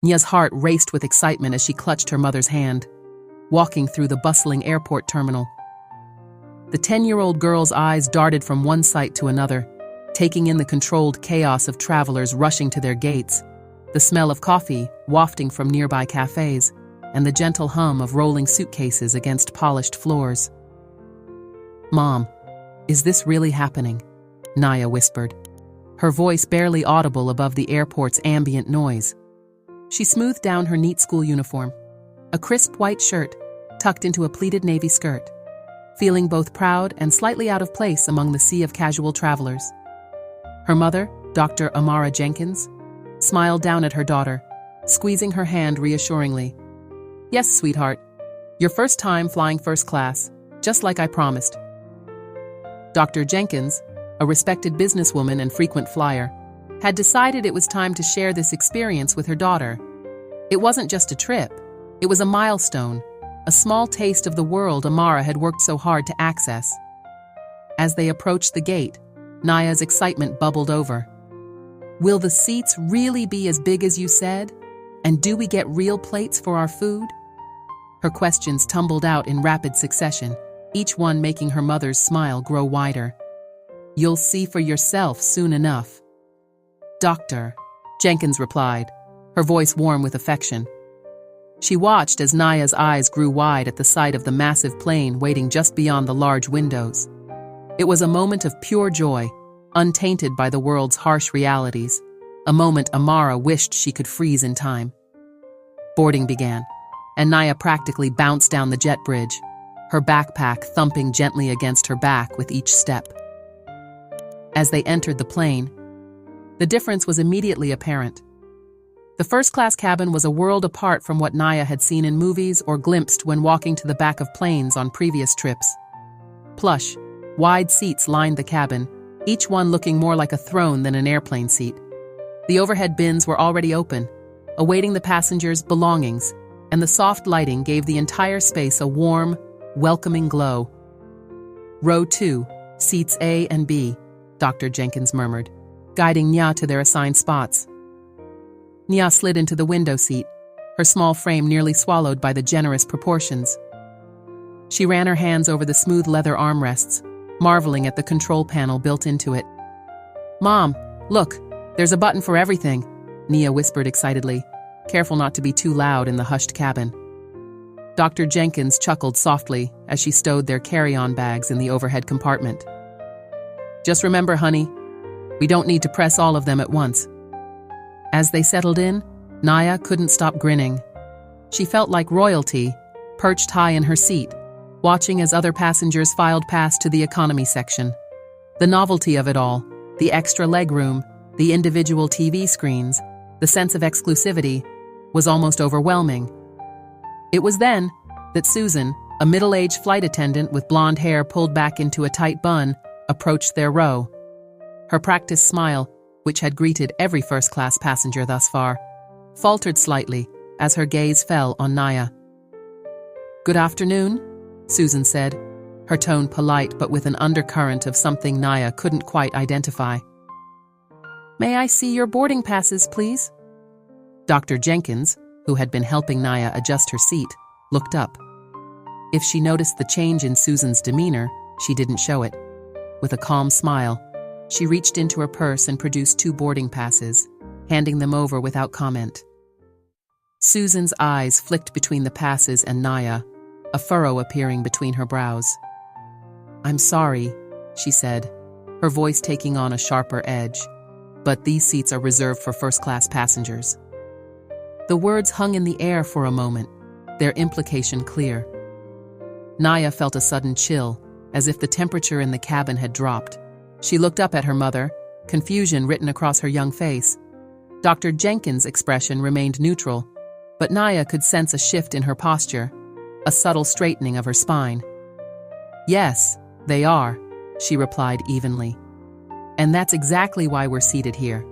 Nia's heart raced with excitement as she clutched her mother's hand, walking through the bustling airport terminal. The 10-year-old girl's eyes darted from one sight to another, taking in the controlled chaos of travelers rushing to their gates, the smell of coffee wafting from nearby cafes, and the gentle hum of rolling suitcases against polished floors. "Mom, is this really happening?" Nia whispered, her voice barely audible above the airport's ambient noise. She smoothed down her neat school uniform, a crisp white shirt tucked into a pleated navy skirt, feeling both proud and slightly out of place among the sea of casual travelers. Her mother, Dr. Amara Jenkins, smiled down at her daughter, squeezing her hand reassuringly. "Yes, sweetheart. Your first time flying first class, just like I promised." Dr. Jenkins, a respected businesswoman and frequent flyer, had decided it was time to share this experience with her daughter. It wasn't just a trip, it was a milestone, a small taste of the world Amara had worked so hard to access. As they approached the gate, Nia's excitement bubbled over. "Will the seats really be as big as you said? And do we get real plates for our food?" Her questions tumbled out in rapid succession, each one making her mother's smile grow wider. "You'll see for yourself soon enough." "Doctor," Jenkins replied, her voice warm with affection. She watched as Nia's eyes grew wide at the sight of the massive plane waiting just beyond the large windows. It was a moment of pure joy, untainted by the world's harsh realities, a moment Amara wished she could freeze in time. Boarding began, and Nia practically bounced down the jet bridge, her backpack thumping gently against her back with each step. As they entered the plane, the difference was immediately apparent. The first-class cabin was a world apart from what Nia had seen in movies or glimpsed when walking to the back of planes on previous trips. Plush, wide seats lined the cabin, each one looking more like a throne than an airplane seat. The overhead bins were already open, awaiting the passengers' belongings, and the soft lighting gave the entire space a warm, welcoming glow. "Row 2, seats A and B," Dr. Jenkins murmured, guiding Nia to their assigned spots. Nia slid into the window seat, her small frame nearly swallowed by the generous proportions. She ran her hands over the smooth leather armrests, marveling at the control panel built into it. "Mom, look, there's a button for everything," Nia whispered excitedly, careful not to be too loud in the hushed cabin. Dr. Jenkins chuckled softly as she stowed their carry-on bags in the overhead compartment. "Just remember, honey, we don't need to press all of them at once." As they settled in, Nia couldn't stop grinning. She felt like royalty, perched high in her seat, watching as other passengers filed past to the economy section. The novelty of it all, the extra legroom, the individual TV screens, the sense of exclusivity, was almost overwhelming. It was then that Susan, a middle-aged flight attendant with blonde hair pulled back into a tight bun, approached their row. Her practiced smile, which had greeted every first-class passenger thus far, faltered slightly as her gaze fell on Nia. "Good afternoon," Susan said, her tone polite but with an undercurrent of something Nia couldn't quite identify. "May I see your boarding passes, please?" Dr. Jenkins, who had been helping Nia adjust her seat, looked up. If she noticed the change in Susan's demeanor, she didn't show it. With a calm smile, she reached into her purse and produced 2 boarding passes, handing them over without comment. Susan's eyes flicked between the passes and Nia, a furrow appearing between her brows. "I'm sorry," she said, her voice taking on a sharper edge, "but these seats are reserved for first-class passengers." The words hung in the air for a moment, their implication clear. Nia felt a sudden chill, as if the temperature in the cabin had dropped. She looked up at her mother, confusion written across her young face. Dr. Jenkins' expression remained neutral, but Nia could sense a shift in her posture, a subtle straightening of her spine. "Yes, they are," she replied evenly. "And that's exactly why we're seated here."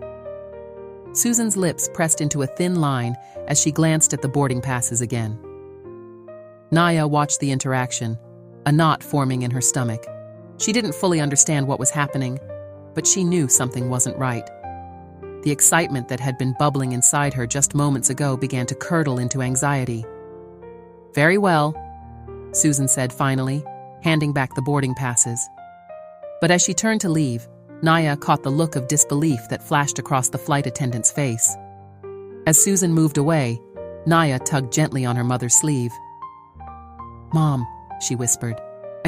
Susan's lips pressed into a thin line as she glanced at the boarding passes again. Nia watched the interaction, a knot forming in her stomach. She didn't fully understand what was happening, but she knew something wasn't right. The excitement that had been bubbling inside her just moments ago began to curdle into anxiety. "Very well," Susan said finally, handing back the boarding passes. But as she turned to leave, Naya caught the look of disbelief that flashed across the flight attendant's face. As Susan moved away, Naya tugged gently on her mother's sleeve. "Mom," she whispered,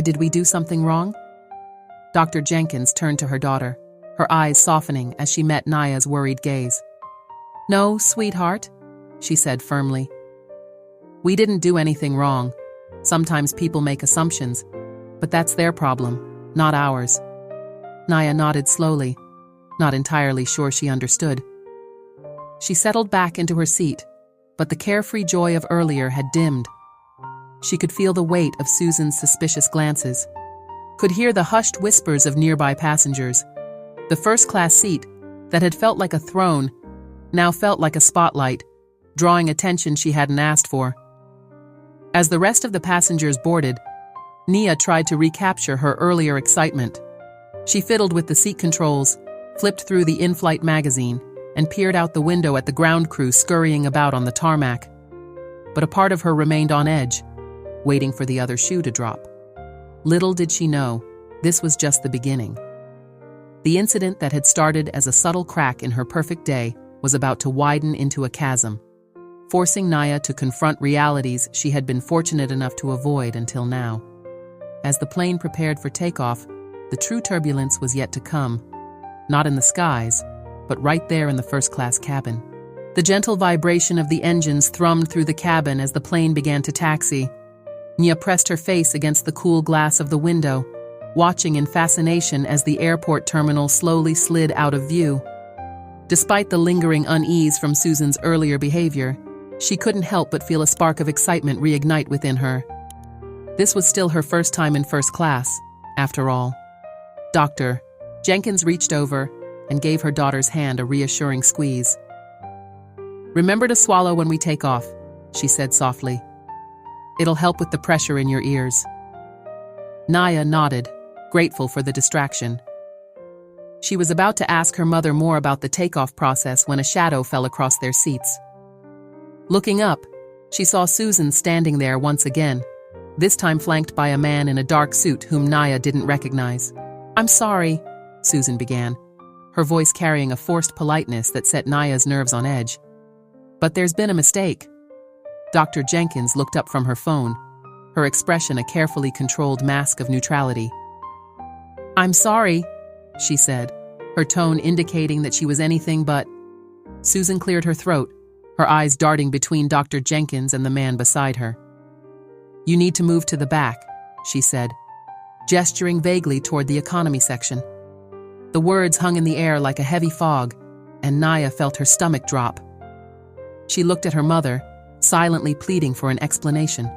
"did we do something wrong?" Dr. Jenkins turned to her daughter, her eyes softening as she met Naya's worried gaze. "No, sweetheart," she said firmly. "We didn't do anything wrong. Sometimes people make assumptions, but that's their problem, not ours." Naya nodded slowly, not entirely sure she understood. She settled back into her seat, but the carefree joy of earlier had dimmed. She could feel the weight of Susan's suspicious glances, could hear the hushed whispers of nearby passengers. The first-class seat, that had felt like a throne, now felt like a spotlight, drawing attention she hadn't asked for. As the rest of the passengers boarded, Nia tried to recapture her earlier excitement. She fiddled with the seat controls, flipped through the in-flight magazine, and peered out the window at the ground crew scurrying about on the tarmac. But a part of her remained on edge, waiting for the other shoe to drop. Little did she know, this was just the beginning. The incident that had started as a subtle crack in her perfect day was about to widen into a chasm, forcing Naya to confront realities she had been fortunate enough to avoid until now. As the plane prepared for takeoff, the true turbulence was yet to come, not in the skies, but right there in the first-class cabin. The gentle vibration of the engines thrummed through the cabin as the plane began to taxi. Nia pressed her face against the cool glass of the window, watching in fascination as the airport terminal slowly slid out of view. Despite the lingering unease from Susan's earlier behavior, she couldn't help but feel a spark of excitement reignite within her. This was still her first time in first class, after all. Dr. Jenkins reached over and gave her daughter's hand a reassuring squeeze. "Remember to swallow when we take off," she said softly. "It'll help with the pressure in your ears." Naya nodded, grateful for the distraction. She was about to ask her mother more about the takeoff process when a shadow fell across their seats. Looking up, she saw Susan standing there once again, this time flanked by a man in a dark suit whom Naya didn't recognize. "I'm sorry," Susan began, her voice carrying a forced politeness that set Naya's nerves on edge. "But there's been a mistake." Dr. Jenkins looked up from her phone, her expression a carefully controlled mask of neutrality. "I'm sorry," she said, her tone indicating that she was anything but. Susan cleared her throat, her eyes darting between Dr. Jenkins and the man beside her. "You need to move to the back," she said, gesturing vaguely toward the economy section. The words hung in the air like a heavy fog, and Naya felt her stomach drop. She looked at her mother, silently pleading for an explanation,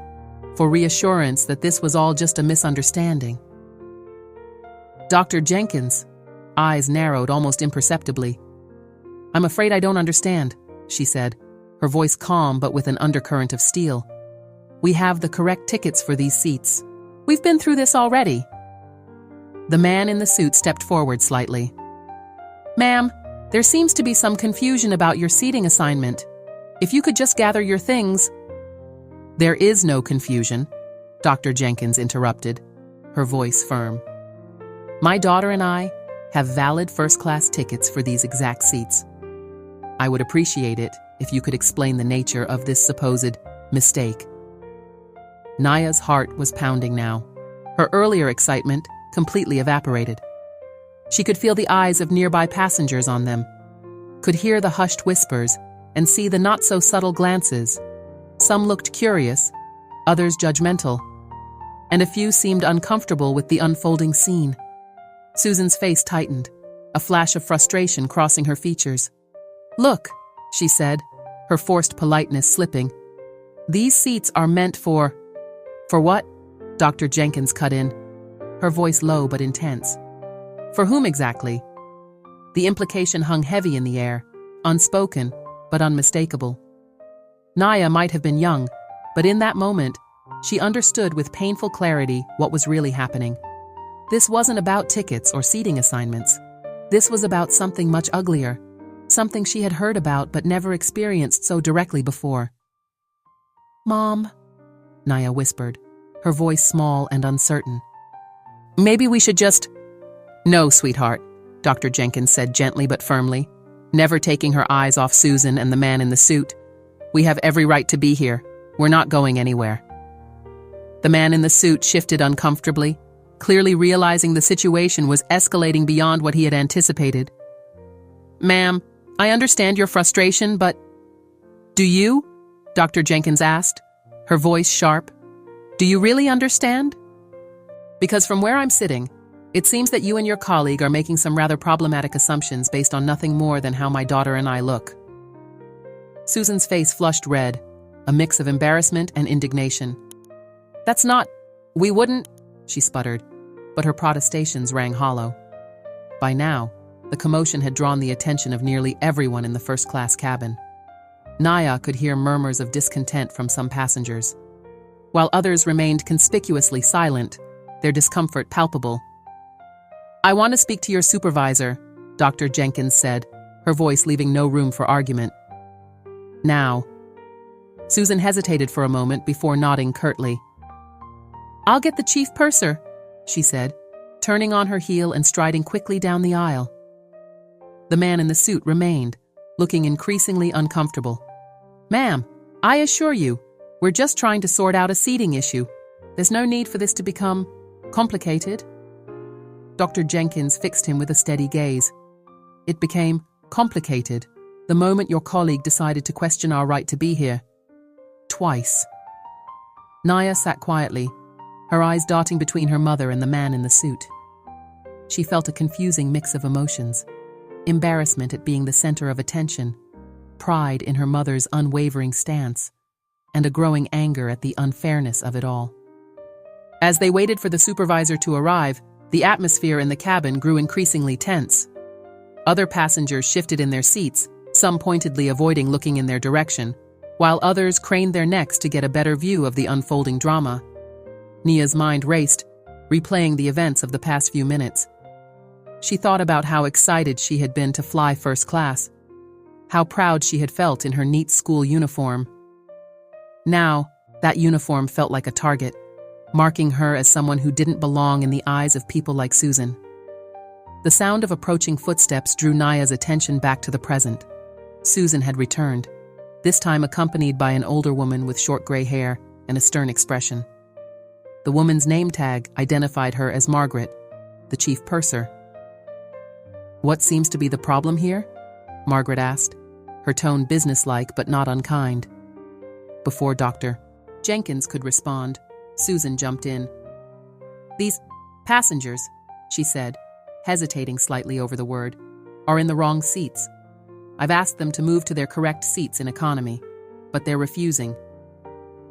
for reassurance that this was all just a misunderstanding. Dr. Jenkins' eyes narrowed almost imperceptibly. "I'm afraid I don't understand," she said, her voice calm but with an undercurrent of steel. "We have the correct tickets for these seats. We've been through this already." The man in the suit stepped forward slightly. "Ma'am, there seems to be some confusion about your seating assignment. If you could just gather your things—" "There is no confusion," Dr. Jenkins interrupted, her voice firm. "My daughter and I have valid first-class tickets for these exact seats. I would appreciate it if you could explain the nature of this supposed mistake." Naya's heart was pounding now, her earlier excitement completely evaporated. She could feel the eyes of nearby passengers on them, could hear the hushed whispers, and see the not-so-subtle glances. Some looked curious, others judgmental, and a few seemed uncomfortable with the unfolding scene. Susan's face tightened, a flash of frustration crossing her features. "Look," she said, her forced politeness slipping. "These seats are meant for—" "For what?" Dr. Jenkins cut in, her voice low but intense. "For whom exactly?" The implication hung heavy in the air, unspoken but unmistakable. Naya might have been young, but in that moment, she understood with painful clarity what was really happening. This wasn't about tickets or seating assignments. This was about something much uglier, something she had heard about but never experienced so directly before. "Mom," Naya whispered, her voice small and uncertain. "Maybe we should just—" "No, sweetheart," Dr. Jenkins said gently but firmly, never taking her eyes off Susan and the man in the suit. "We have every right to be here. We're not going anywhere." The man in the suit shifted uncomfortably, clearly realizing the situation was escalating beyond what he had anticipated. "Ma'am, I understand your frustration, but—" "Do you?" Dr. Jenkins asked, her voice sharp. "Do you really understand? Because from where I'm sitting, it seems that you and your colleague are making some rather problematic assumptions based on nothing more than how my daughter and I look." Susan's face flushed red, a mix of embarrassment and indignation. "That's not— We wouldn't—" she sputtered, but her protestations rang hollow. By now, the commotion had drawn the attention of nearly everyone in the first-class cabin. Naya could hear murmurs of discontent from some passengers. While others remained conspicuously silent, their discomfort palpable. "I want to speak to your supervisor," Dr. Jenkins said, her voice leaving no room for argument. "Now." Susan hesitated for a moment before nodding curtly. "I'll get the chief purser," she said, turning on her heel and striding quickly down the aisle. The man in the suit remained, looking increasingly uncomfortable. "Ma'am, I assure you, we're just trying to sort out a seating issue. There's no need for this to become complicated." Dr. Jenkins fixed him with a steady gaze. "It became complicated the moment your colleague decided to question our right to be here. Twice." Naya sat quietly, her eyes darting between her mother and the man in the suit. She felt a confusing mix of emotions: embarrassment at being the center of attention, pride in her mother's unwavering stance, and a growing anger at the unfairness of it all. As they waited for the supervisor to arrive, the atmosphere in the cabin grew increasingly tense. Other passengers shifted in their seats, some pointedly avoiding looking in their direction, while others craned their necks to get a better view of the unfolding drama. Nia's mind raced, replaying the events of the past few minutes. She thought about how excited she had been to fly first class, how proud she had felt in her neat school uniform. Now, that uniform felt like a target, marking her as someone who didn't belong in the eyes of people like Susan. The sound of approaching footsteps drew Naya's attention back to the present. Susan had returned, this time accompanied by an older woman with short gray hair and a stern expression. The woman's name tag identified her as Margaret, the chief purser. "What seems to be the problem here?" Margaret asked, her tone businesslike but not unkind. Before Dr. Jenkins could respond, Susan jumped in. "These passengers," she said, hesitating slightly over the word, "are in the wrong seats. I've asked them to move to their correct seats in economy, but they're refusing."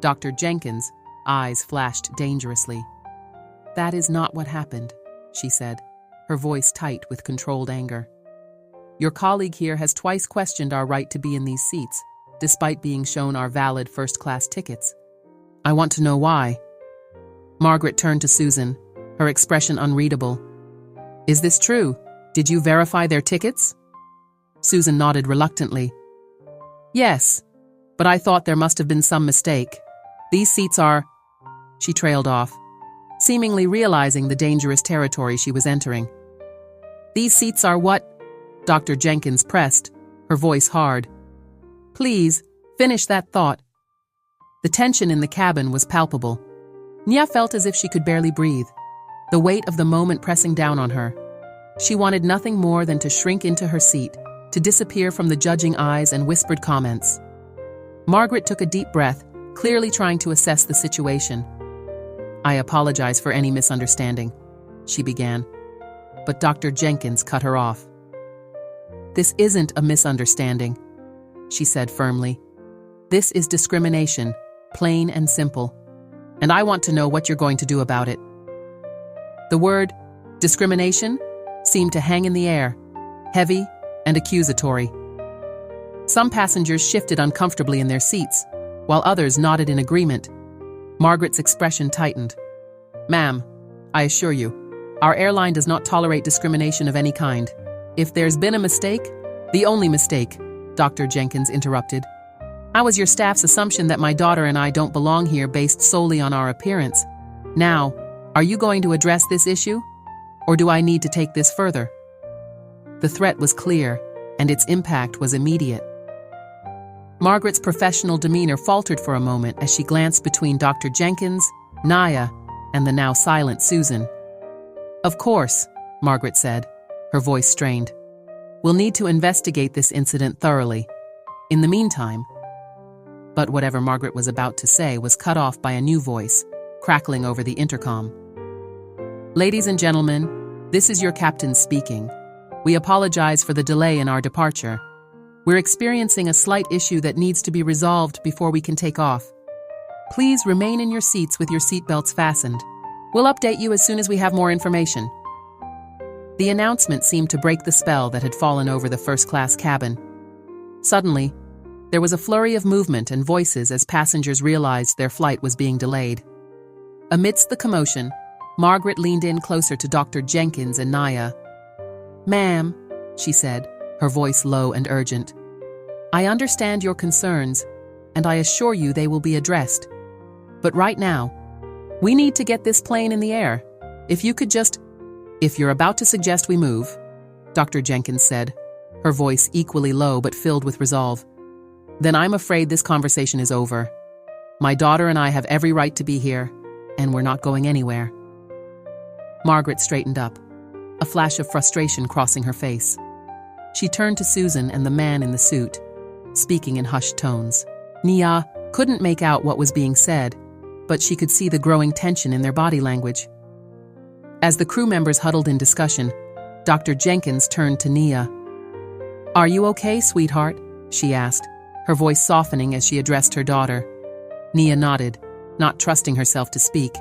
Dr. Jenkins' eyes flashed dangerously. "That is not what happened," she said, her voice tight with controlled anger. "Your colleague here has twice questioned our right to be in these seats, despite being shown our valid first-class tickets. I want to know why." Margaret turned to Susan, her expression unreadable. "Is this true? Did you verify their tickets?" Susan nodded reluctantly. "Yes, but I thought there must have been some mistake. These seats are—" She trailed off, seemingly realizing the dangerous territory she was entering. "These seats are what?" Dr. Jenkins pressed, her voice hard. "Please, finish that thought." The tension in the cabin was palpable. Nia felt as if she could barely breathe, the weight of the moment pressing down on her. She wanted nothing more than to shrink into her seat, to disappear from the judging eyes and whispered comments. Margaret took a deep breath, clearly trying to assess the situation. "I apologize for any misunderstanding," she began, but Dr. Jenkins cut her off. "This isn't a misunderstanding," she said firmly. "This is discrimination, plain and simple, and I want to know what you're going to do about it." The word discrimination seemed to hang in the air, heavy and accusatory. Some passengers shifted uncomfortably in their seats, while others nodded in agreement. Margaret's expression tightened. "Ma'am, I assure you, our airline does not tolerate discrimination of any kind. If there's been a mistake, The only mistake, Dr. Jenkins interrupted. I was your staff's assumption that my daughter and I don't belong here based solely on our appearance. Now, are you going to address this issue? Or do I need to take this further? The threat was clear, and its impact was immediate. Margaret's professional demeanor faltered for a moment as she glanced between Dr. Jenkins, Naya, and the now silent Susan. Of course, Margaret said, her voice strained. We'll need to investigate this incident thoroughly. In the meantime... But whatever Margaret was about to say was cut off by a new voice, crackling over the intercom. Ladies and gentlemen, this is your captain speaking. We apologize for the delay in our departure. We're experiencing a slight issue that needs to be resolved before we can take off. Please remain in your seats with your seatbelts fastened. We'll update you as soon as we have more information. The announcement seemed to break the spell that had fallen over the first-class cabin. Suddenly, there was a flurry of movement and voices as passengers realized their flight was being delayed. Amidst the commotion, Margaret leaned in closer to Dr. Jenkins and Naya. "Ma'am," she said, her voice low and urgent. "I understand your concerns, and I assure you they will be addressed. But right now, we need to get this plane in the air. If you could just..." "If you're about to suggest we move," Dr. Jenkins said, her voice equally low but filled with resolve, "then I'm afraid this conversation is over. My daughter and I have every right to be here, and we're not going anywhere." Margaret straightened up, a flash of frustration crossing her face. She turned to Susan and the man in the suit, speaking in hushed tones. Nia couldn't make out what was being said, but she could see the growing tension in their body language. As the crew members huddled in discussion, Dr. Jenkins turned to Nia. "Are you okay, sweetheart?" she asked, her voice softening as she addressed her daughter. Nia nodded, not trusting herself to speak.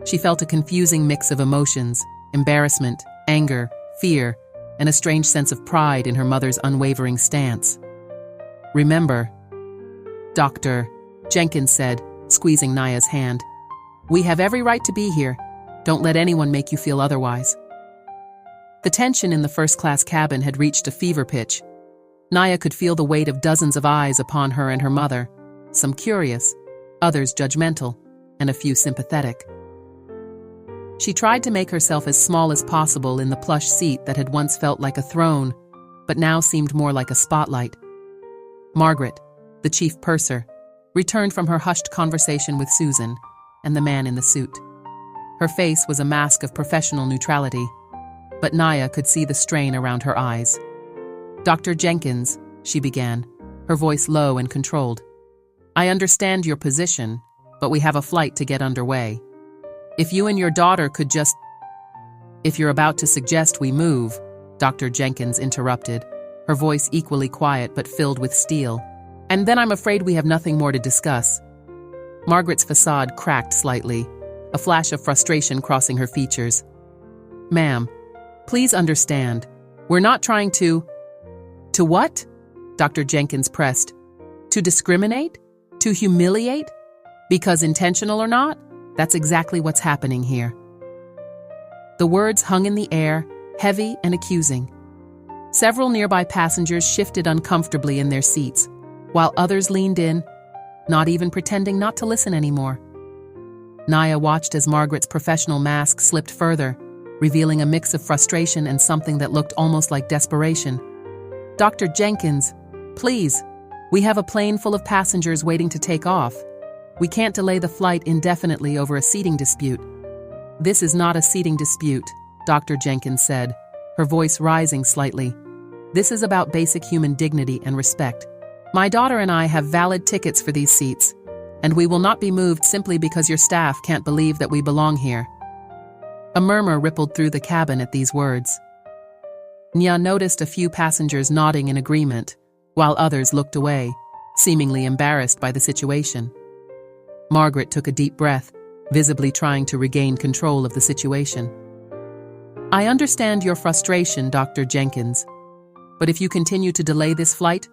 She felt a confusing mix of emotions, embarrassment, anger, fear, and a strange sense of pride in her mother's unwavering stance. "Remember," Dr. Jenkins said, squeezing Naya's hand, "we have every right to be here. Don't let anyone make you feel otherwise." The tension in the first-class cabin had reached a fever pitch. Naya could feel the weight of dozens of eyes upon her and her mother, some curious, others judgmental, and a few sympathetic. She tried to make herself as small as possible in the plush seat that had once felt like a throne, but now seemed more like a spotlight. Margaret, the chief purser, returned from her hushed conversation with Susan and the man in the suit. Her face was a mask of professional neutrality, but Naya could see the strain around her eyes. "Dr. Jenkins," she began, her voice low and controlled. "I understand your position, but we have a flight to get underway. If you and your daughter could just..." "If you're about to suggest we move," Dr. Jenkins interrupted, her voice equally quiet but filled with steel, "and then I'm afraid we have nothing more to discuss." Margaret's facade cracked slightly, a flash of frustration crossing her features. "Ma'am, please understand, we're not trying to..." "To what?" Dr. Jenkins pressed. "To discriminate? To humiliate? Because intentional or not, that's exactly what's happening here." The words hung in the air, heavy and accusing. Several nearby passengers shifted uncomfortably in their seats, while others leaned in, not even pretending not to listen anymore. Naya watched as Margaret's professional mask slipped further, revealing a mix of frustration and something that looked almost like desperation. "Dr. Jenkins, please, we have a plane full of passengers waiting to take off. We can't delay the flight indefinitely over a seating dispute." "This is not a seating dispute," Dr. Jenkins said, her voice rising slightly. "This is about basic human dignity and respect. My daughter and I have valid tickets for these seats, and we will not be moved simply because your staff can't believe that we belong here." A murmur rippled through the cabin at these words. Nia noticed a few passengers nodding in agreement, while others looked away, seemingly embarrassed by the situation. Margaret took a deep breath, visibly trying to regain control of the situation. "I understand your frustration, Dr. Jenkins, but if you continue to delay this flight,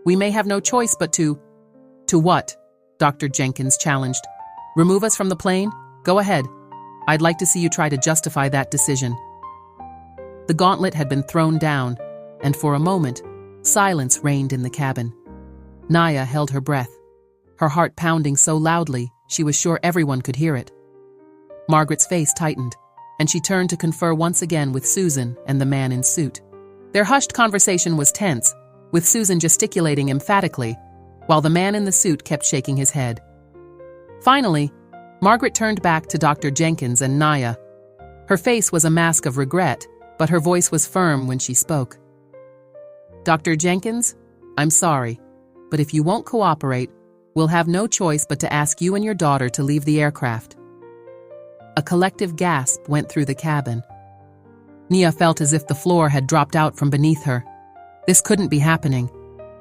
we may have no choice but to..." "To what?" Dr. Jenkins challenged. "Remove us from the plane? Go ahead. I'd like to see you try to justify that decision." The gauntlet had been thrown down, and for a moment, Silence reigned in the cabin. Naya held her breath, her heart pounding so loudly she was sure everyone could hear it. Margaret's face tightened, and she turned to confer once again with Susan and the man in suit. Their hushed conversation was tense, with Susan gesticulating emphatically, while the man in the suit kept shaking his head. Finally, Margaret turned back to Dr. Jenkins and Naya. Her face was a mask of regret, but her voice was firm when she spoke. "Dr. Jenkins, I'm sorry, but if you won't cooperate, we'll have no choice but to ask you and your daughter to leave the aircraft." A collective gasp went through the cabin. Nia felt as if the floor had dropped out from beneath her. This couldn't be happening.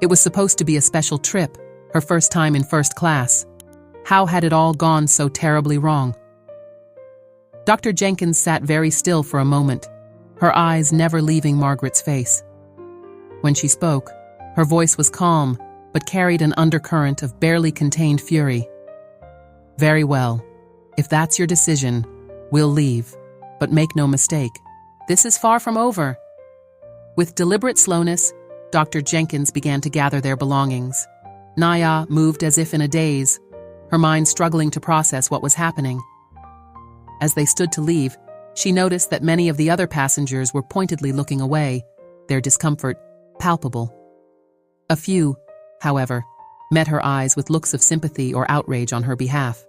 It was supposed to be a special trip, her first time in first class. How had it all gone so terribly wrong? Dr. Jenkins sat very still for a moment, her eyes never leaving Margaret's face. When she spoke, her voice was calm, but carried an undercurrent of barely contained fury. "Very well. If that's your decision, we'll leave. But make no mistake, this is far from over." With deliberate slowness, Dr. Jenkins began to gather their belongings. Naya moved as if in a daze, her mind struggling to process what was happening. As they stood to leave, she noticed that many of the other passengers were pointedly looking away, their discomfort palpable. A few, however, met her eyes with looks of sympathy or outrage on her behalf.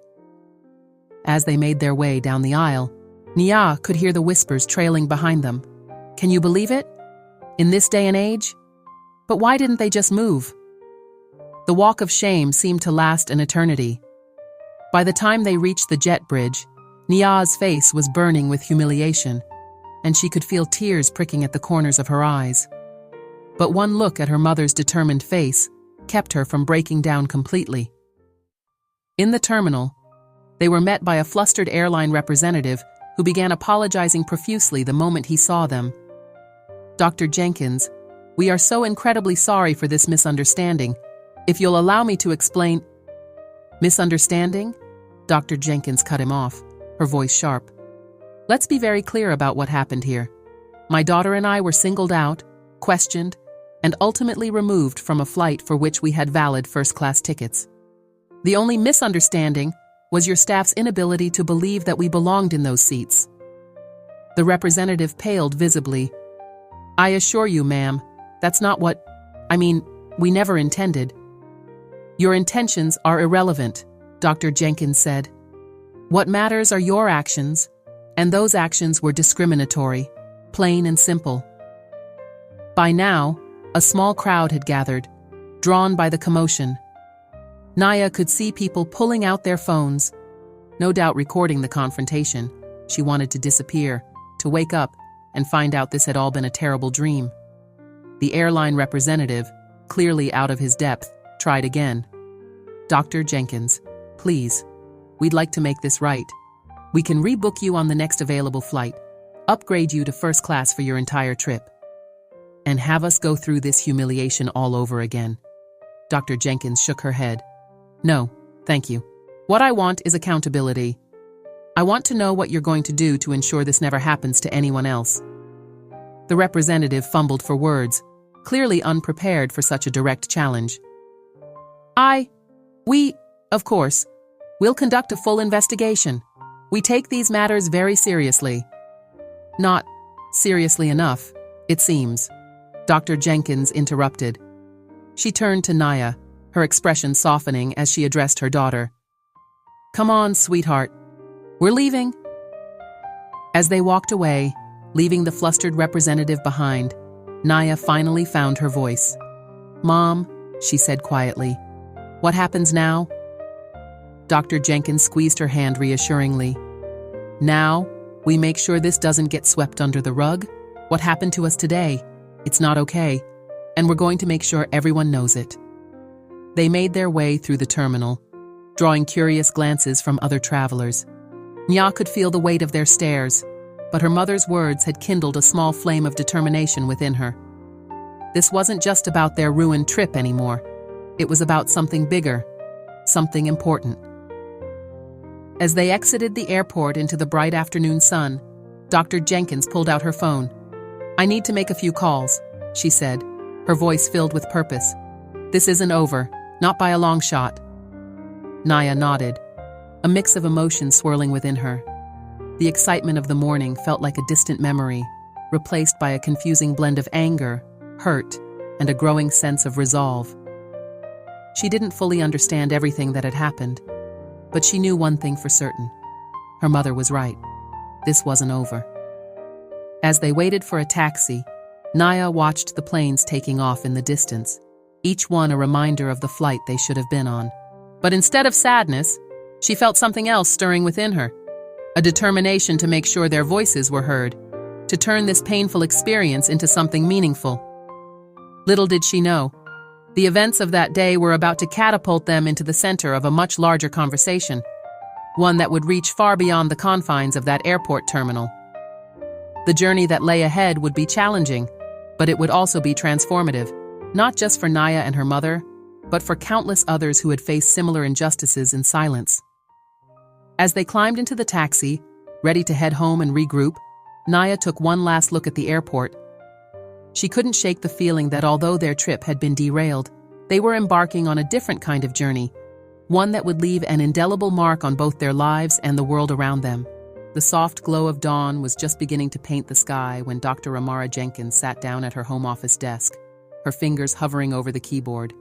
As they made their way down the aisle, Nia could hear the whispers trailing behind them. "Can you believe it? In this day and age? But why didn't they just move?" The walk of shame seemed to last an eternity. By the time they reached the jet bridge, Nia's face was burning with humiliation, and she could feel tears pricking at the corners of her eyes. But one look at her mother's determined face kept her from breaking down completely. In the terminal, they were met by a flustered airline representative who began apologizing profusely the moment he saw them. "Dr. Jenkins, we are so incredibly sorry for this misunderstanding. If you'll allow me to explain—" "Misunderstanding?" Dr. Jenkins cut him off, her voice sharp. "Let's be very clear about what happened here. My daughter and I were singled out, questioned, and ultimately removed from a flight for which we had valid first-class tickets. The only misunderstanding was your staff's inability to believe that we belonged in those seats." The representative paled visibly. "I assure you, ma'am, that's not we never intended." "Your intentions are irrelevant," Dr. Jenkins said. "What matters are your actions, and those actions were discriminatory, plain and simple." By now, a small crowd had gathered, drawn by the commotion. Naya could see people pulling out their phones, no doubt recording the confrontation. She wanted to disappear, to wake up, and find out this had all been a terrible dream. The airline representative, clearly out of his depth, tried again. "Dr. Jenkins, please, we'd like to make this right. We can rebook you on the next available flight, upgrade you to first class for your entire trip, and have us go through this humiliation all over again." Dr. Jenkins shook her head. "No, thank you. What I want is accountability. I want to know what you're going to do to ensure this never happens to anyone else." The representative fumbled for words, clearly unprepared for such a direct challenge. Of course, we'll conduct a full investigation. We take these matters very seriously." "Not seriously enough, it seems," Dr. Jenkins interrupted. She turned to Naya, her expression softening as she addressed her daughter. "Come on, sweetheart. We're leaving." As they walked away, leaving the flustered representative behind, Naya finally found her voice. "Mom," she said quietly, "what happens now?" Dr. Jenkins squeezed her hand reassuringly. "Now, we make sure this doesn't get swept under the rug. What happened to us today? It's not okay, and we're going to make sure everyone knows it." They made their way through the terminal, drawing curious glances from other travelers. Nya could feel the weight of their stares, but her mother's words had kindled a small flame of determination within her. This wasn't just about their ruined trip anymore. It was about something bigger, something important. As they exited the airport into the bright afternoon sun, Dr. Jenkins pulled out her phone. "I need to make a few calls," she said, her voice filled with purpose. "This isn't over, not by a long shot." Naya nodded, a mix of emotions swirling within her. The excitement of the morning felt like a distant memory, replaced by a confusing blend of anger, hurt, and a growing sense of resolve. She didn't fully understand everything that had happened, but she knew one thing for certain. Her mother was right. This wasn't over. As they waited for a taxi, Naya watched the planes taking off in the distance, each one a reminder of the flight they should have been on. But instead of sadness, she felt something else stirring within her, a determination to make sure their voices were heard, to turn this painful experience into something meaningful. Little did she know, the events of that day were about to catapult them into the center of a much larger conversation, one that would reach far beyond the confines of that airport terminal. The journey that lay ahead would be challenging, but it would also be transformative, not just for Naya and her mother, but for countless others who had faced similar injustices in silence. As they climbed into the taxi, ready to head home and regroup, Naya took one last look at the airport. She couldn't shake the feeling that although their trip had been derailed, they were embarking on a different kind of journey, one that would leave an indelible mark on both their lives and the world around them. The soft glow of dawn was just beginning to paint the sky when Dr. Amara Jenkins sat down at her home office desk, her fingers hovering over the keyboard.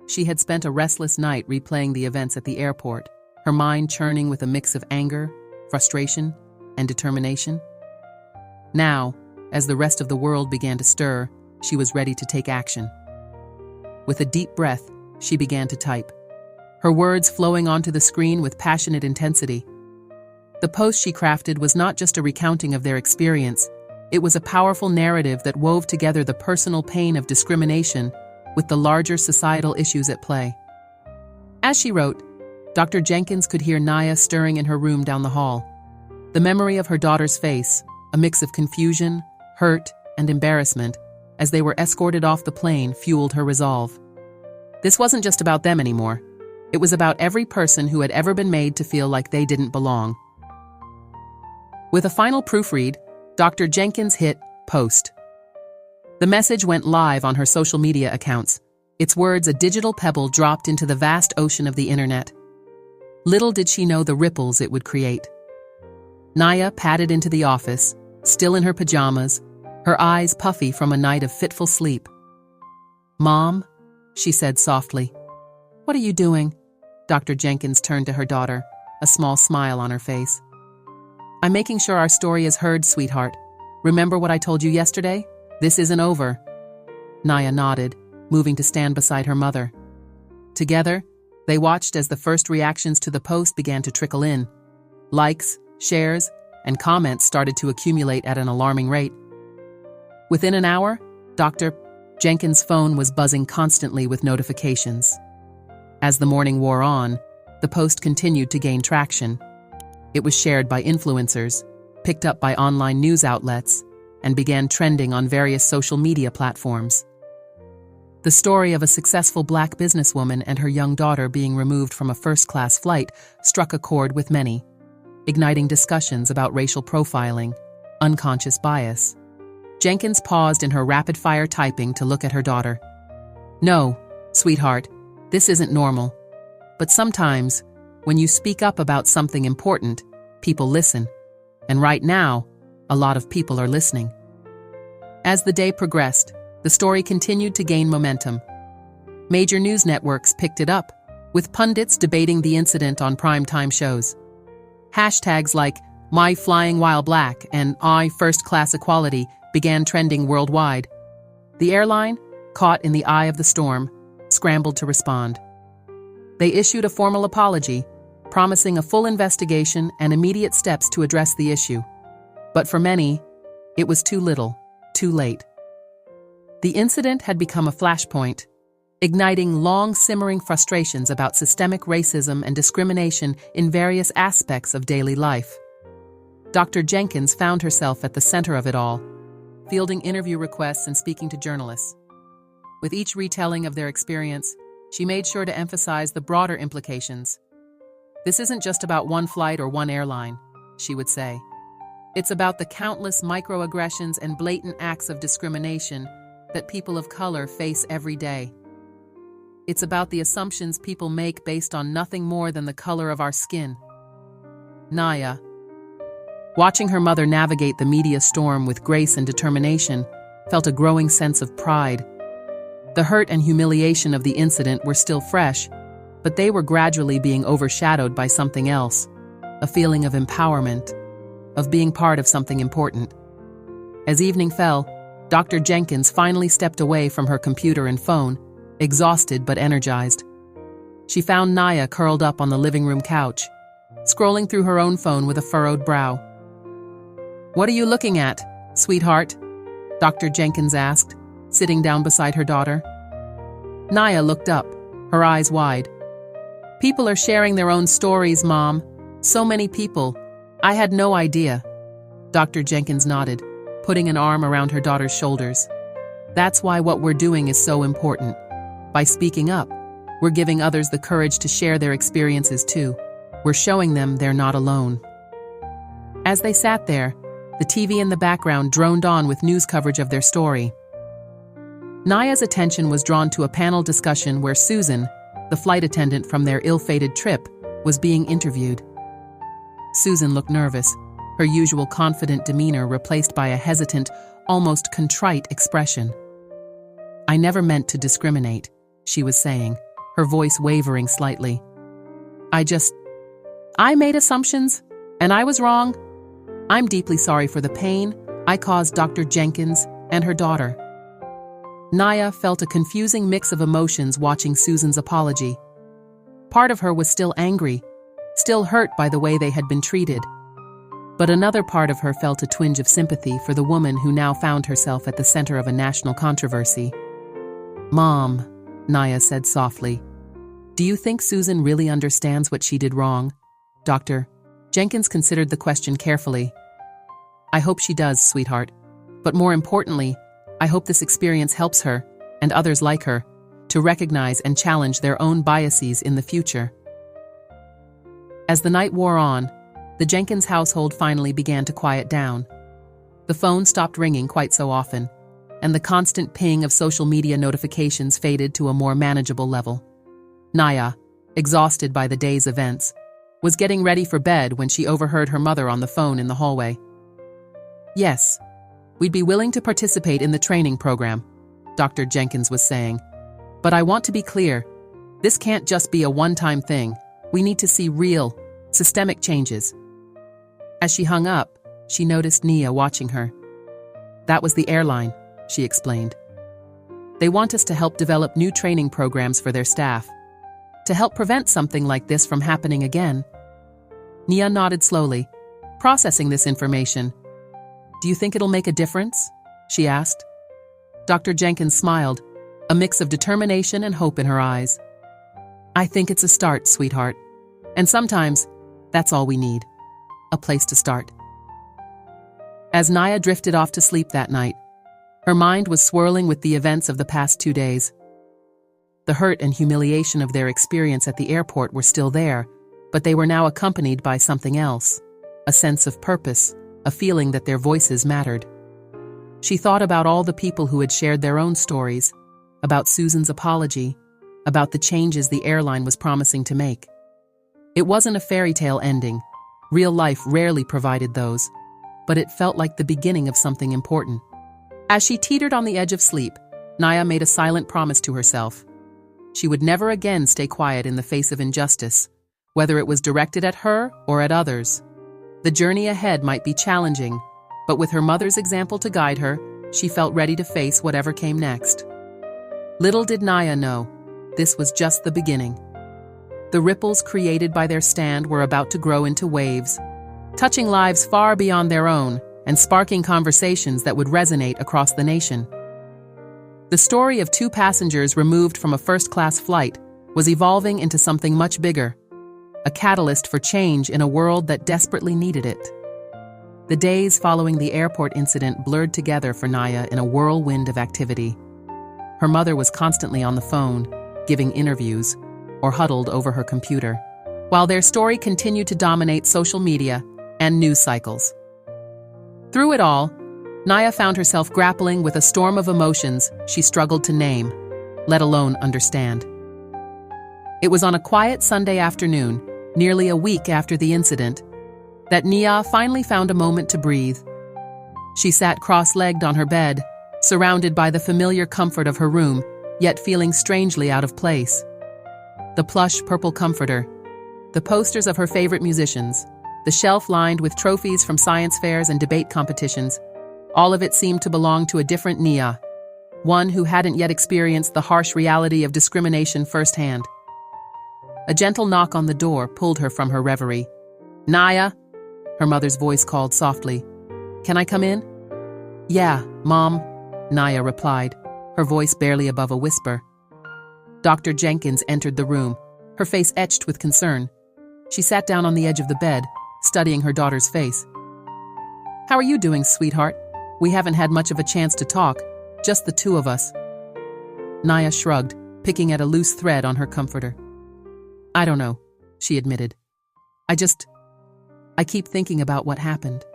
She had spent a restless night replaying the events at the airport, her mind churning with a mix of anger, frustration, and determination. Now, as the rest of the world began to stir, she was ready to take action. With a deep breath, she began to type, her words flowing onto the screen with passionate intensity. The post she crafted was not just a recounting of their experience, it was a powerful narrative that wove together the personal pain of discrimination with the larger societal issues at play. As she wrote, Dr. Jenkins could hear Naya stirring in her room down the hall. The memory of her daughter's face, a mix of confusion, hurt, and embarrassment, as they were escorted off the plane, fueled her resolve. This wasn't just about them anymore. It was about every person who had ever been made to feel like they didn't belong. With a final proofread, Dr. Jenkins hit post. The message went live on her social media accounts, its words a digital pebble dropped into the vast ocean of the internet. Little did she know the ripples it would create. Naya padded into the office, still in her pajamas, her eyes puffy from a night of fitful sleep. "Mom," she said softly. "What are you doing?" Dr. Jenkins turned to her daughter, a small smile on her face. "I'm making sure our story is heard, sweetheart. Remember what I told you yesterday? This isn't over." Naya nodded, moving to stand beside her mother. Together, they watched as the first reactions to the post began to trickle in. Likes, shares, and comments started to accumulate at an alarming rate. Within an hour, Dr. Jenkins' phone was buzzing constantly with notifications. As the morning wore on, the post continued to gain traction. It was shared by influencers, picked up by online news outlets, and began trending on various social media platforms. The story of a successful Black businesswoman and her young daughter being removed from a first-class flight struck a chord with many, igniting discussions about racial profiling, unconscious bias. Jenkins paused in her rapid-fire typing to look at her daughter. "No, sweetheart, this isn't normal. But sometimes, when you speak up about something important, people listen. And right now, a lot of people are listening." As the day progressed, the story continued to gain momentum. Major news networks picked it up, with pundits debating the incident on primetime shows. Hashtags like "My Flying While Black" and "I First Class Equality" began trending worldwide. The airline, caught in the eye of the storm, scrambled to respond. They issued a formal apology, promising a full investigation and immediate steps to address the issue. But for many, it was too little, too late. The incident had become a flashpoint, igniting long-simmering frustrations about systemic racism and discrimination in various aspects of daily life. Dr. Jenkins found herself at the center of it all, fielding interview requests and speaking to journalists. With each retelling of their experience, she made sure to emphasize the broader implications. "This isn't just about one flight or one airline," she would say. "It's about the countless microaggressions and blatant acts of discrimination that people of color face every day. It's about the assumptions people make based on nothing more than the color of our skin. Naya, watching her mother navigate the media storm with grace and determination, felt a growing sense of pride. The hurt and humiliation of the incident were still fresh, but they were gradually being overshadowed by something else, a feeling of empowerment, of being part of something important. As evening fell, Dr. Jenkins finally stepped away from her computer and phone, exhausted but energized. She found Naya curled up on the living room couch, scrolling through her own phone with a furrowed brow. "What are you looking at, sweetheart?" Dr. Jenkins asked, sitting down beside her daughter. Naya looked up, her eyes wide. "People are sharing their own stories, Mom. So many people. I had no idea." Dr. Jenkins nodded, putting an arm around her daughter's shoulders. "That's why what we're doing is so important. By speaking up, we're giving others the courage to share their experiences too. We're showing them they're not alone." As they sat there, the TV in the background droned on with news coverage of their story. Naya's attention was drawn to a panel discussion where Susan, the flight attendant from their ill-fated trip, was being interviewed. Susan looked nervous, her usual confident demeanor replaced by a hesitant, almost contrite expression. "I never meant to discriminate," she was saying, her voice wavering slightly. I made assumptions, and I was wrong. I'm deeply sorry for the pain I caused Dr. Jenkins and her daughter." Naya felt a confusing mix of emotions watching Susan's apology. Part of her was still angry, still hurt by the way they had been treated. But another part of her felt a twinge of sympathy for the woman who now found herself at the center of a national controversy. "Mom," Naya said softly, "do you think Susan really understands what she did wrong?" Dr. Jenkins considered the question carefully. "I hope she does, sweetheart. But more importantly, I hope this experience helps her, and others like her, to recognize and challenge their own biases in the future." As the night wore on, the Jenkins household finally began to quiet down. The phone stopped ringing quite so often, and the constant ping of social media notifications faded to a more manageable level. Naya, exhausted by the day's events, was getting ready for bed when she overheard her mother on the phone in the hallway. "Yes, we'd be willing to participate in the training program," Dr. Jenkins was saying. "But I want to be clear, this can't just be a one-time thing. We need to see real, systemic changes." As she hung up, she noticed Nia watching her. "That was the airline," she explained. "They want us to help develop new training programs for their staff, to help prevent something like this from happening again." Nia nodded slowly, processing this information. "Do you think it'll make a difference?" she asked. Dr. Jenkins smiled, a mix of determination and hope in her eyes. "I think it's a start, sweetheart. And sometimes, that's all we need. A place to start." As Naya drifted off to sleep that night, her mind was swirling with the events of the past 2 days. The hurt and humiliation of their experience at the airport were still there, but they were now accompanied by something else, a sense of purpose, a feeling that their voices mattered. She thought about all the people who had shared their own stories, about Susan's apology, about the changes the airline was promising to make. It wasn't a fairy tale ending. Real life rarely provided those, but it felt like the beginning of something important. As she teetered on the edge of sleep, Naya made a silent promise to herself. She would never again stay quiet in the face of injustice, whether it was directed at her or at others. The journey ahead might be challenging, but with her mother's example to guide her, she felt ready to face whatever came next. Little did Naya know, this was just the beginning. The ripples created by their stand were about to grow into waves, touching lives far beyond their own and sparking conversations that would resonate across the nation. The story of 2 passengers removed from a first-class flight was evolving into something much bigger, a catalyst for change in a world that desperately needed it. The days following the airport incident blurred together for Naya in a whirlwind of activity. Her mother was constantly on the phone, giving interviews, or huddled over her computer, while their story continued to dominate social media and news cycles. Through it all, Naya found herself grappling with a storm of emotions she struggled to name, let alone understand. It was on a quiet Sunday afternoon, nearly a week after the incident, that Nia finally found a moment to breathe. She sat cross-legged on her bed, surrounded by the familiar comfort of her room, yet feeling strangely out of place. The plush purple comforter, the posters of her favorite musicians, the shelf lined with trophies from science fairs and debate competitions, all of it seemed to belong to a different Nia, one who hadn't yet experienced the harsh reality of discrimination firsthand. A gentle knock on the door pulled her from her reverie. "Naya," her mother's voice called softly. "Can I come in?" "Yeah, Mom," Naya replied, her voice barely above a whisper. Dr. Jenkins entered the room, her face etched with concern. She sat down on the edge of the bed, studying her daughter's face. "How are you doing, sweetheart? We haven't had much of a chance to talk, just the two of us." Naya shrugged, picking at a loose thread on her comforter. "I don't know," she admitted. I keep thinking about what happened.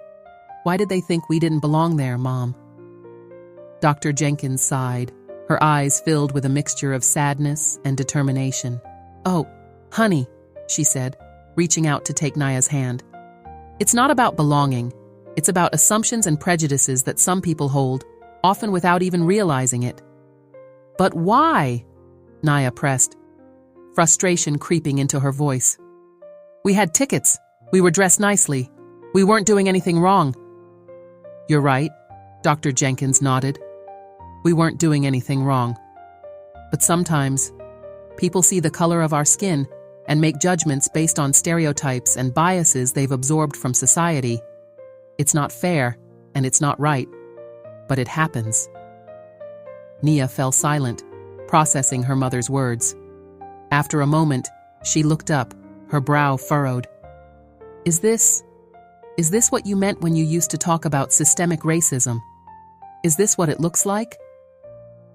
Why did they think we didn't belong there, Mom?" Dr. Jenkins sighed, her eyes filled with a mixture of sadness and determination. "Oh, honey," she said, reaching out to take Naya's hand. "It's not about belonging. It's about assumptions and prejudices that some people hold, often without even realizing it." "But why?" Naya pressed, frustration creeping into her voice. "We had tickets. We were dressed nicely. We weren't doing anything wrong." "You're right," Dr. Jenkins nodded. "We weren't doing anything wrong. But sometimes, people see the color of our skin and make judgments based on stereotypes and biases they've absorbed from society. It's not fair, and it's not right, but it happens." Nia fell silent, processing her mother's words. After a moment, she looked up, her brow furrowed. Is this what you meant when you used to talk about systemic racism? Is this what it looks like?"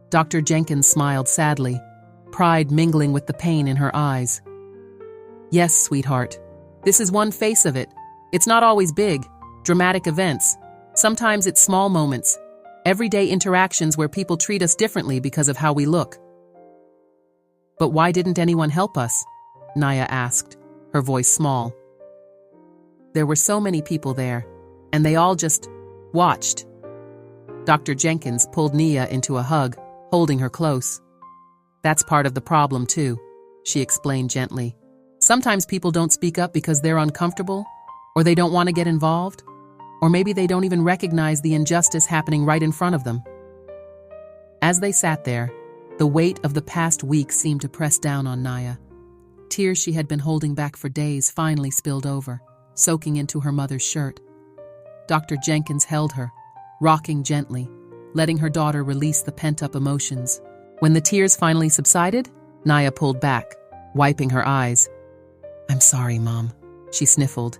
Dr. Jenkins smiled sadly, pride mingling with the pain in her eyes. "Yes, sweetheart. This is one face of it. It's not always big, dramatic events. Sometimes it's small moments, everyday interactions where people treat us differently because of how we look." "But why didn't anyone help us?" Naya asked, her voice small. "There were so many people there, and they all just watched." Dr. Jenkins pulled Nia into a hug, holding her close. "That's part of the problem, too," she explained gently. "Sometimes people don't speak up because they're uncomfortable, or they don't want to get involved, or maybe they don't even recognize the injustice happening right in front of them." As they sat there, the weight of the past week seemed to press down on Naya. Tears she had been holding back for days finally spilled over, soaking into her mother's shirt. Dr. Jenkins held her, rocking gently, letting her daughter release the pent-up emotions. When the tears finally subsided, Naya pulled back, wiping her eyes. "I'm sorry, Mom," she sniffled.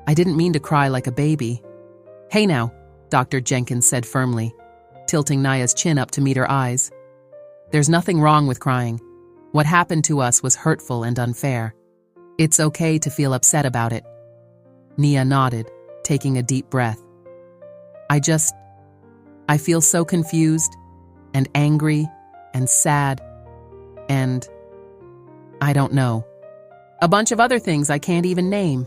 "I didn't mean to cry like a baby." "Hey now," Dr. Jenkins said firmly, tilting Naya's chin up to meet her eyes. "There's nothing wrong with crying. What happened to us was hurtful and unfair. It's okay to feel upset about it." Nia nodded, taking a deep breath. I feel so confused and angry and sad and I don't know. A bunch of other things I can't even name."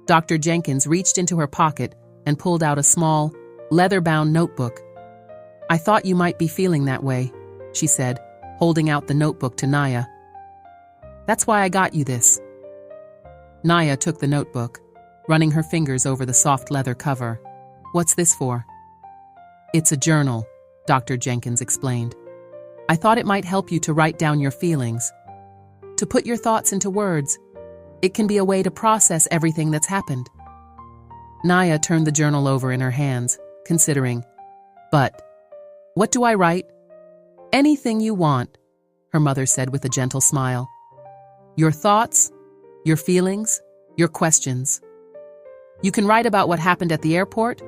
Dr. Jenkins reached into her pocket and pulled out a small, leather-bound notebook. "I thought you might be feeling that way," she said, holding out the notebook to Naya. "That's why I got you this." Naya took the notebook, running her fingers over the soft leather cover. "What's this for?" "It's a journal," Dr. Jenkins explained. "I thought it might help you to write down your feelings, to put your thoughts into words. It can be a way to process everything that's happened." Naya turned the journal over in her hands, considering. "But what do I write?" "Anything you want," her mother said with a gentle smile. "Your thoughts, your feelings, your questions. You can write about what happened at the airport,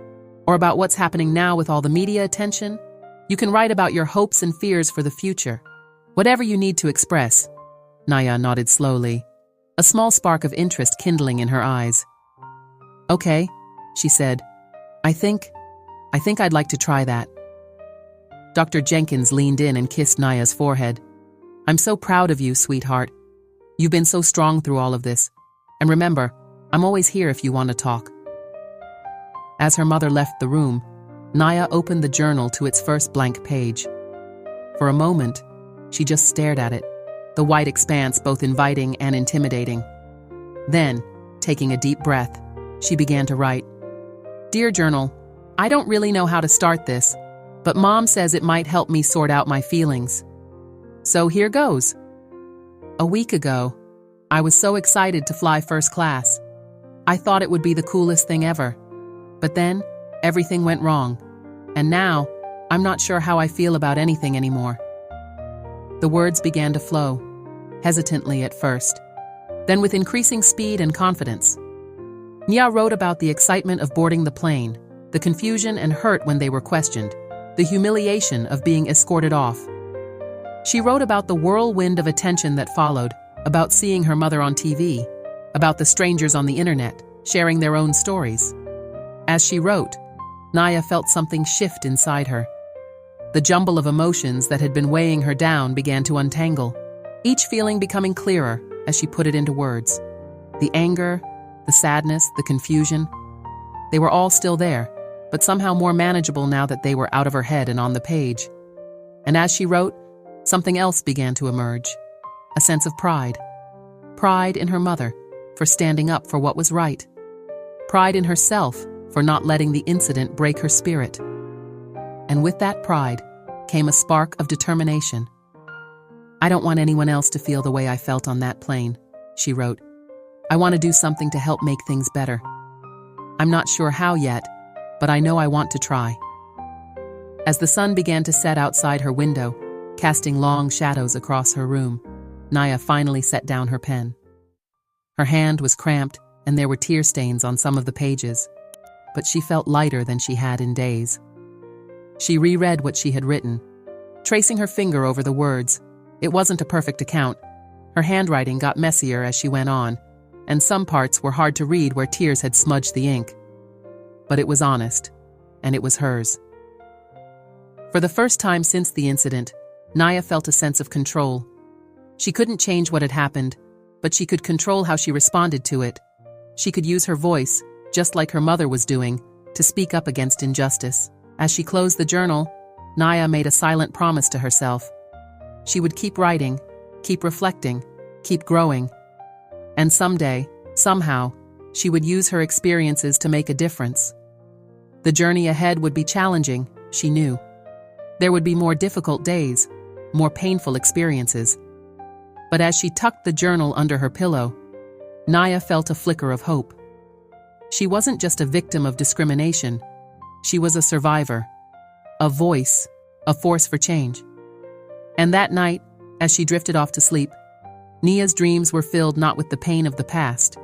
or about what's happening now with all the media attention. You can write about your hopes and fears for the future. Whatever you need to express." Naya nodded slowly, a small spark of interest kindling in her eyes. "Okay," she said. I think I think I'd like to try that. Dr. Jenkins leaned in and kissed Naya's forehead. I'm so proud of you, sweetheart. You've been so strong through all of this. And remember, I'm always here if you want to talk. As her mother left the room, Naya opened the journal to its first blank page. For a moment, she just stared at it, the white expanse both inviting and intimidating. Then, taking a deep breath, she began to write. Dear Journal, I don't really know how to start this, but Mom says it might help me sort out my feelings. So here goes. A week ago, I was so excited to fly first class. I thought it would be the coolest thing ever. But then, everything went wrong. And now, I'm not sure how I feel about anything anymore. The words began to flow, hesitantly at first, then with increasing speed and confidence. Nia wrote about the excitement of boarding the plane, the confusion and hurt when they were questioned, the humiliation of being escorted off. She wrote about the whirlwind of attention that followed, about seeing her mother on TV, about the strangers on the internet, sharing their own stories. As she wrote, Naya felt something shift inside her. The jumble of emotions that had been weighing her down began to untangle, each feeling becoming clearer as she put it into words. The anger, the sadness, the confusion, they were all still there, but somehow more manageable now that they were out of her head and on the page. And as she wrote, something else began to emerge, a sense of pride. Pride in her mother for standing up for what was right. Pride in herself for not letting the incident break her spirit. And with that pride came a spark of determination. I don't want anyone else to feel the way I felt on that plane, she wrote. I want to do something to help make things better. I'm not sure how yet, but I know I want to try. As the sun began to set outside her window, casting long shadows across her room, Naya finally set down her pen. Her hand was cramped and there were tear stains on some of the pages, but she felt lighter than she had in days. She reread what she had written, tracing her finger over the words. It wasn't a perfect account. Her handwriting got messier as she went on, and some parts were hard to read where tears had smudged the ink. But it was honest, and it was hers. For the first time since the incident, Naya felt a sense of control. She couldn't change what had happened, but she could control how she responded to it. She could use her voice, just like her mother was doing, to speak up against injustice. As she closed the journal, Naya made a silent promise to herself. She would keep writing, keep reflecting, keep growing. And someday, somehow, she would use her experiences to make a difference. The journey ahead would be challenging, she knew. There would be more difficult days, more painful experiences. But as she tucked the journal under her pillow, Naya felt a flicker of hope. She wasn't just a victim of discrimination. She was a survivor, a voice, a force for change. And that night, as she drifted off to sleep, Nia's dreams were filled not with the pain of the past,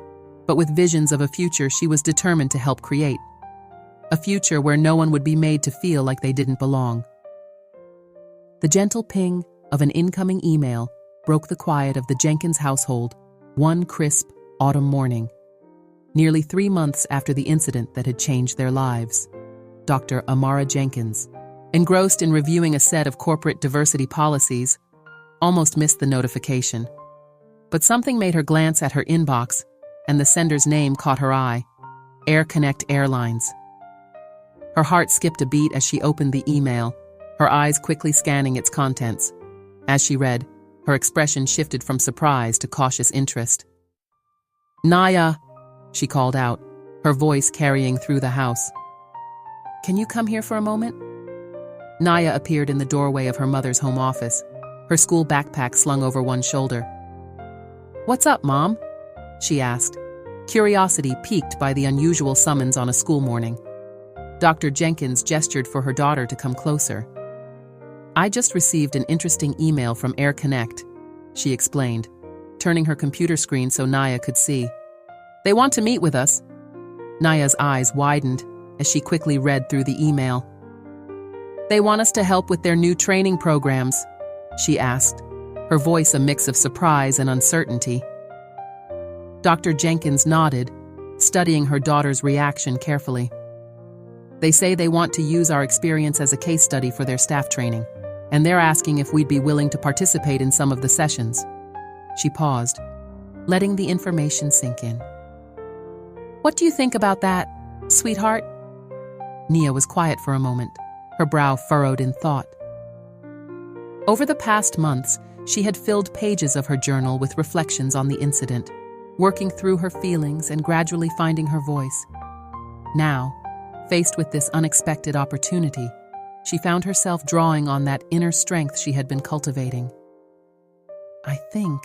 but with visions of a future she was determined to help create. A future where no one would be made to feel like they didn't belong. The gentle ping of an incoming email broke the quiet of the Jenkins household one crisp autumn morning. Nearly 3 months after the incident that had changed their lives, Dr. Amara Jenkins, engrossed in reviewing a set of corporate diversity policies, almost missed the notification. But something made her glance at her inbox, and the sender's name caught her eye: Air Connect Airlines. Her heart skipped a beat as she opened the email, her eyes quickly scanning its contents. As she read, her expression shifted from surprise to cautious interest. "Naya," she called out, her voice carrying through the house. "Can you come here for a moment?" Naya appeared in the doorway of her mother's home office, her school backpack slung over one shoulder. "What's up, Mom?" she asked, curiosity piqued by the unusual summons on a school morning. Dr. Jenkins gestured for her daughter to come closer. "I just received an interesting email from Air Connect," she explained, turning her computer screen so Naya could see. "They want to meet with us." Naya's eyes widened as she quickly read through the email. "They want us to help with their new training programs," she asked, her voice a mix of surprise and uncertainty. Dr. Jenkins nodded, studying her daughter's reaction carefully. They say they want to use our experience as a case study for their staff training, and they're asking if we'd be willing to participate in some of the sessions. She paused, letting the information sink in. What do you think about that, sweetheart? Nia was quiet for a moment, her brow furrowed in thought. Over the past months, she had filled pages of her journal with reflections on the incident, working through her feelings and gradually finding her voice. Now, faced with this unexpected opportunity, she found herself drawing on that inner strength she had been cultivating. I think,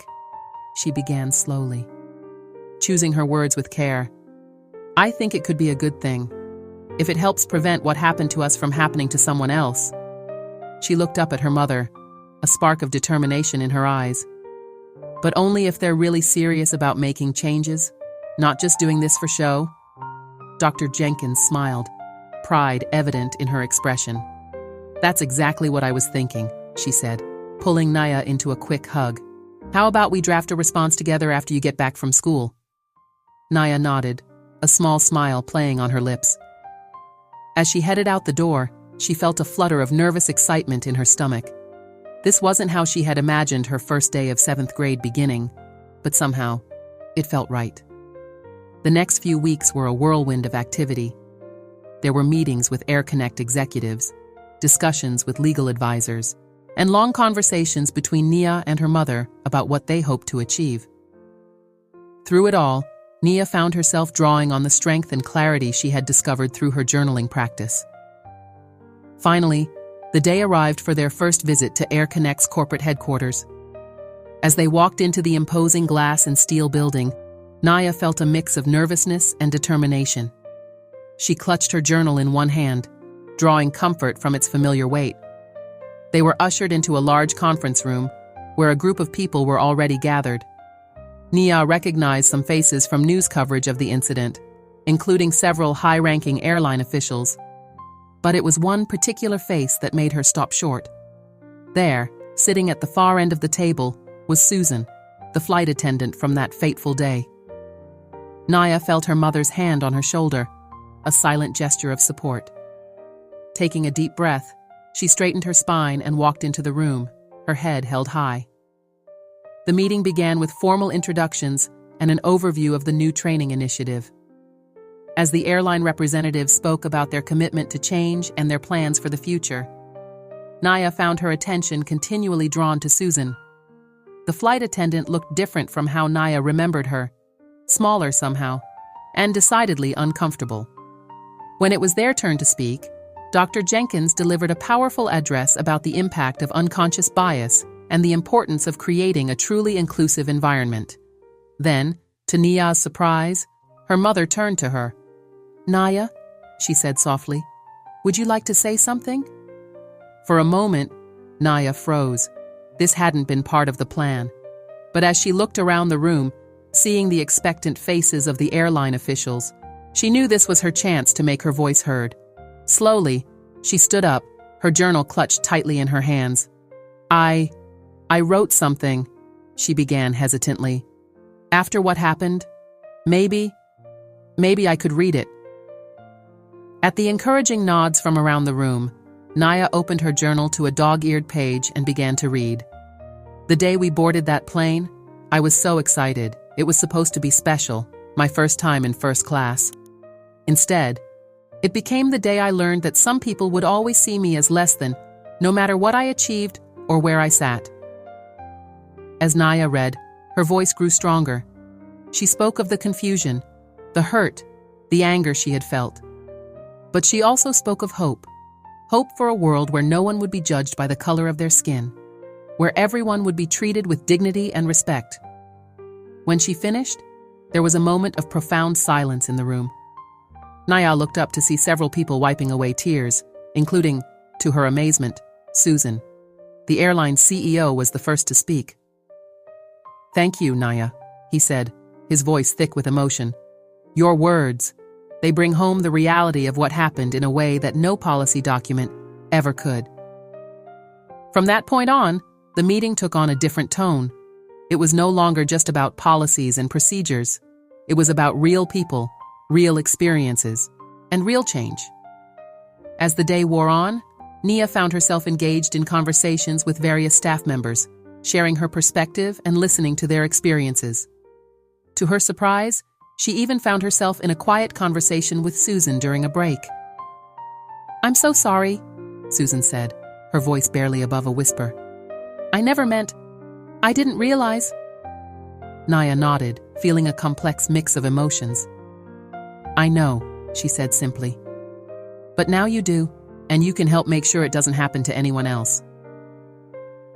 she began slowly, choosing her words with care. I think it could be a good thing, if it helps prevent what happened to us from happening to someone else. She looked up at her mother, a spark of determination in her eyes. But only if they're really serious about making changes, not just doing this for show. Dr. Jenkins smiled, pride evident in her expression. That's exactly what I was thinking, she said, pulling Nia into a quick hug. How about we draft a response together after you get back from school? Nia nodded, a small smile playing on her lips. As she headed out the door, she felt a flutter of nervous excitement in her stomach. This wasn't how she had imagined her first day of 7th grade beginning, but somehow, it felt right. The next few weeks were a whirlwind of activity. There were meetings with Air Connect executives, discussions with legal advisors, and long conversations between Nia and her mother about what they hoped to achieve. Through it all, Nia found herself drawing on the strength and clarity she had discovered through her journaling practice. Finally, the day arrived for their first visit to Air Connect's corporate headquarters. As they walked into the imposing glass and steel building, Nia felt a mix of nervousness and determination. She clutched her journal in one hand, drawing comfort from its familiar weight. They were ushered into a large conference room, where a group of people were already gathered. Nia recognized some faces from news coverage of the incident, including several high-ranking airline officials. But it was one particular face that made her stop short. There, sitting at the far end of the table, was Susan, the flight attendant from that fateful day. Nia felt her mother's hand on her shoulder, a silent gesture of support. Taking a deep breath, she straightened her spine and walked into the room, her head held high. The meeting began with formal introductions and an overview of the new training initiative. As the airline representatives spoke about their commitment to change and their plans for the future, Nia found her attention continually drawn to Susan. The flight attendant looked different from how Nia remembered her, smaller somehow, and decidedly uncomfortable. When it was their turn to speak, Dr. Jenkins delivered a powerful address about the impact of unconscious bias and the importance of creating a truly inclusive environment. Then, to Nia's surprise, her mother turned to her. Nia, she said softly, would you like to say something? For a moment, Nia froze. This hadn't been part of the plan. But as she looked around the room, seeing the expectant faces of the airline officials, she knew this was her chance to make her voice heard. Slowly, she stood up, her journal clutched tightly in her hands. I wrote something, she began hesitantly. After what happened, maybe I could read it. At the encouraging nods from around the room, Nia opened her journal to a dog-eared page and began to read. The day we boarded that plane, I was so excited. It was supposed to be special, my first time in first class. Instead, it became the day I learned that some people would always see me as less than, no matter what I achieved or where I sat. As Nia read, her voice grew stronger. She spoke of the confusion, the hurt, the anger she had felt. But she also spoke of hope. Hope for a world where no one would be judged by the color of their skin, where everyone would be treated with dignity and respect. When she finished, there was a moment of profound silence in the room. Nia looked up to see several people wiping away tears, including, to her amazement, Susan. The airline's CEO was the first to speak. Thank you, Nia, he said, his voice thick with emotion. Your words, they bring home the reality of what happened in a way that no policy document ever could. From that point on, the meeting took on a different tone. It was no longer just about policies and procedures. It was about real people, real experiences, and real change. As the day wore on, Nia found herself engaged in conversations with various staff members, sharing her perspective and listening to their experiences. To her surprise, she even found herself in a quiet conversation with Susan during a break. "I'm so sorry," Susan said, her voice barely above a whisper. "I never meant. I didn't realize." Nia nodded, feeling a complex mix of emotions. "I know," she said simply. "But now you do, and you can help make sure it doesn't happen to anyone else."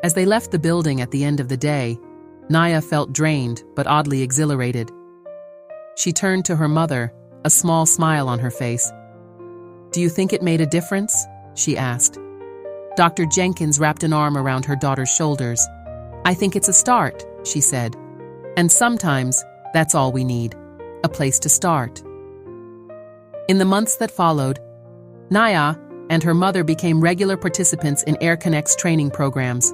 As they left the building at the end of the day, Nia felt drained but oddly exhilarated. She turned to her mother, a small smile on her face. "Do you think it made a difference?" she asked. Dr. Jenkins wrapped an arm around her daughter's shoulders. "I think it's a start," she said. "And sometimes that's all we need, a place to start." In the months that followed, Nia and her mother became regular participants in AirConnect's training programs.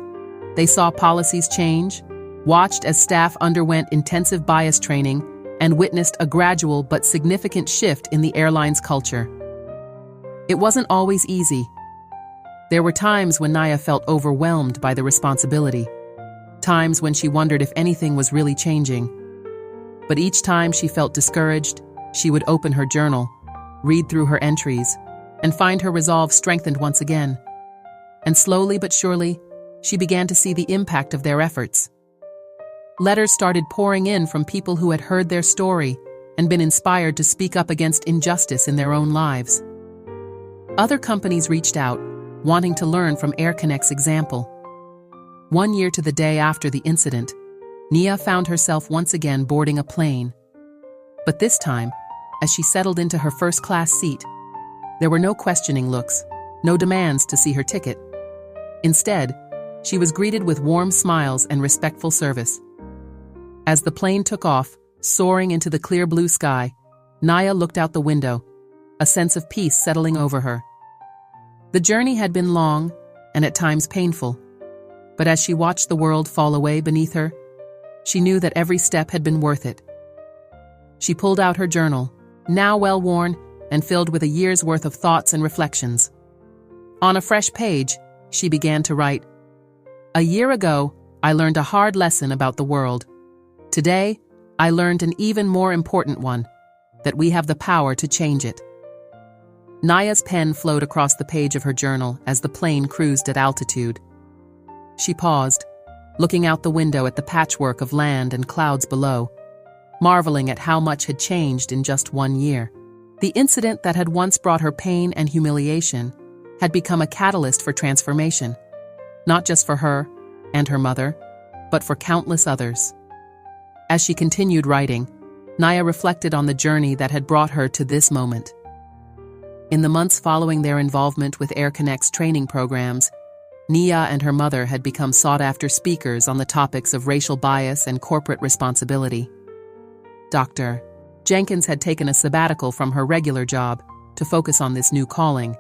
They saw policies change, watched as staff underwent intensive bias training, and witnessed a gradual but significant shift in the airline's culture. It wasn't always easy. There were times when Nia felt overwhelmed by the responsibility, times when she wondered if anything was really changing. But each time she felt discouraged, she would open her journal, read through her entries, and find her resolve strengthened once again. And slowly but surely, she began to see the impact of their efforts. Letters started pouring in from people who had heard their story and been inspired to speak up against injustice in their own lives. Other companies reached out, wanting to learn from AirConnect's example. 1 year to the day after the incident, Nia found herself once again boarding a plane. But this time, as she settled into her first-class seat, there were no questioning looks, no demands to see her ticket. Instead, she was greeted with warm smiles and respectful service. As the plane took off, soaring into the clear blue sky, Nia looked out the window, a sense of peace settling over her. The journey had been long and at times painful, but as she watched the world fall away beneath her, she knew that every step had been worth it. She pulled out her journal, now well-worn and filled with a year's worth of thoughts and reflections. On a fresh page, she began to write, "A year ago, I learned a hard lesson about the world. Today, I learned an even more important one, that we have the power to change it." Nia's pen flowed across the page of her journal as the plane cruised at altitude. She paused, looking out the window at the patchwork of land and clouds below, marveling at how much had changed in just 1 year. The incident that had once brought her pain and humiliation had become a catalyst for transformation, not just for her and her mother, but for countless others. As she continued writing, Nia reflected on the journey that had brought her to this moment. In the months following their involvement with AirConnect's training programs, Nia and her mother had become sought-after speakers on the topics of racial bias and corporate responsibility. Dr. Jenkins had taken a sabbatical from her regular job to focus on this new calling,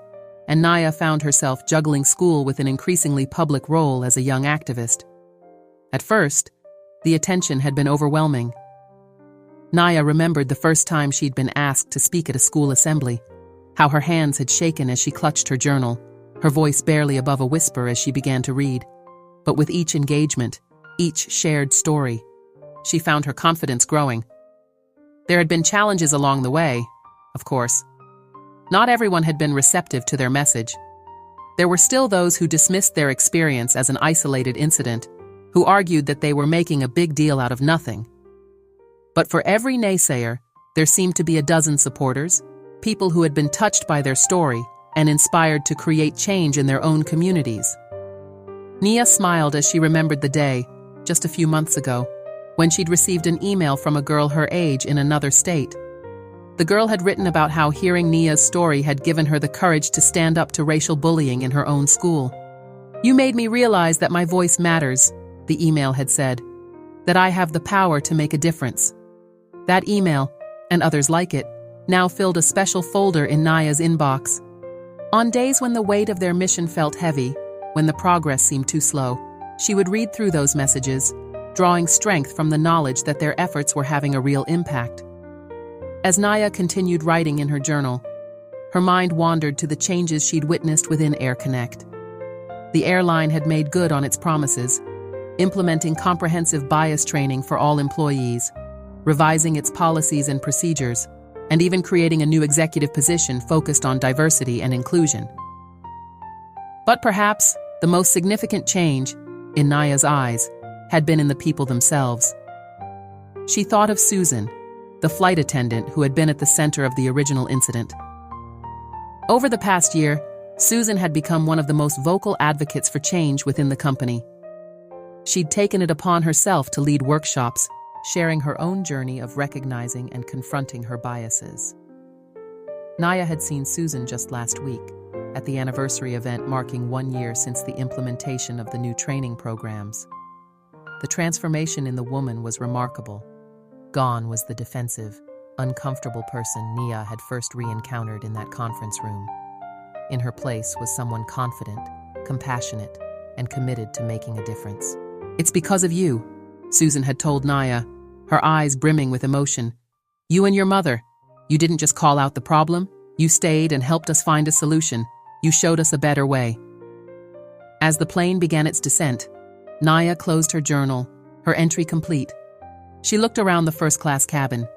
and Nia found herself juggling school with an increasingly public role as a young activist. At first, the attention had been overwhelming. Nia remembered the first time she'd been asked to speak at a school assembly, how her hands had shaken as she clutched her journal, her voice barely above a whisper as she began to read. But with each engagement, each shared story, she found her confidence growing. There had been challenges along the way, of course. Not everyone had been receptive to their message. There were still those who dismissed their experience as an isolated incident, who argued that they were making a big deal out of nothing. But for every naysayer, there seemed to be a dozen supporters, people who had been touched by their story and inspired to create change in their own communities. Nia smiled as she remembered the day, just a few months ago, when she'd received an email from a girl her age in another state. The girl had written about how hearing Nia's story had given her the courage to stand up to racial bullying in her own school. "You made me realize that my voice matters," the email had said, "that I have the power to make a difference." That email, and others like it, now filled a special folder in Nia's inbox. On days when the weight of their mission felt heavy, when the progress seemed too slow, she would read through those messages, drawing strength from the knowledge that their efforts were having a real impact. As Nia continued writing in her journal, Her mind wandered to the changes she'd witnessed within Air Connect. The airline had made good on its promises, implementing comprehensive bias training for all employees, revising its policies and procedures, and even creating a new executive position focused on diversity and inclusion. But perhaps the most significant change, in Naya's eyes, had been in the people themselves. She thought of Susan, the flight attendant who had been at the center of the original incident. Over the past year, Susan had become one of the most vocal advocates for change within the company. She'd taken it upon herself to lead workshops, sharing her own journey of recognizing and confronting her biases. Naya had seen Susan just last week, at the anniversary event marking 1 year since the implementation of the new training programs. The transformation in the woman was remarkable. Gone was the defensive, uncomfortable person Nia had first re-encountered in that conference room. In her place was someone confident, compassionate, and committed to making a difference. "It's because of you," Susan had told Naya, her eyes brimming with emotion. "You and your mother. You didn't just call out the problem, you stayed and helped us find a solution. You showed us a better way." As the plane began its descent, Naya closed her journal, her entry complete. She looked around the first-class cabin,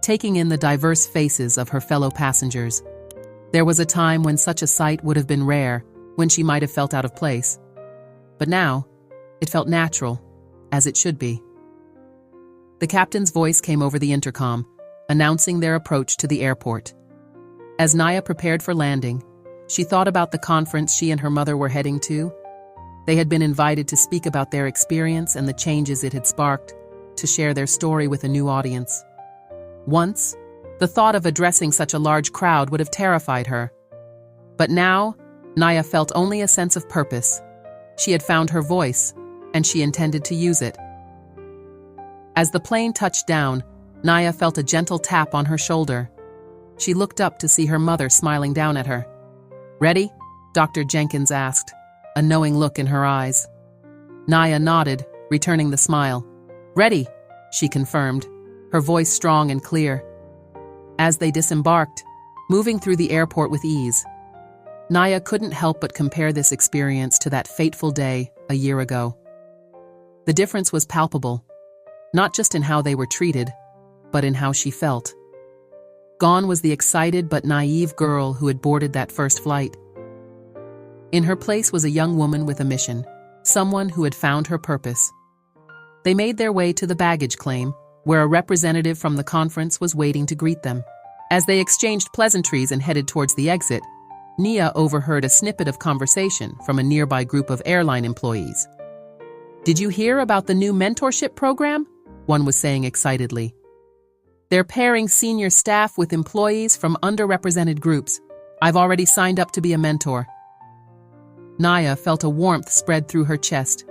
taking in the diverse faces of her fellow passengers. There was a time when such a sight would have been rare, when she might have felt out of place. But now, it felt natural, as it should be. The captain's voice came over the intercom, announcing their approach to the airport. As Naya prepared for landing, she thought about the conference she and her mother were heading to. They had been invited to speak about their experience and the changes it had sparked, to share their story with a new audience. Once, the thought of addressing such a large crowd would have terrified her. But now, Naya felt only a sense of purpose. She had found her voice, and she intended to use it. As the plane touched down, Naya felt a gentle tap on her shoulder. She looked up to see her mother smiling down at her. "Ready?" Dr. Jenkins asked, a knowing look in her eyes. Naya nodded, returning the smile. "Ready," she confirmed, her voice strong and clear. As they disembarked, moving through the airport with ease, Naya couldn't help but compare this experience to that fateful day a year ago. The difference was palpable, not just in how they were treated, but in how she felt. Gone was the excited but naive girl who had boarded that first flight. In her place was a young woman with a mission, someone who had found her purpose. They made their way to the baggage claim, where a representative from the conference was waiting to greet them. As they exchanged pleasantries and headed towards the exit, Nia overheard a snippet of conversation from a nearby group of airline employees. "Did you hear about the new mentorship program?" one was saying excitedly. "They're pairing senior staff with employees from underrepresented groups. I've already signed up to be a mentor." Naya felt a warmth spread through her chest.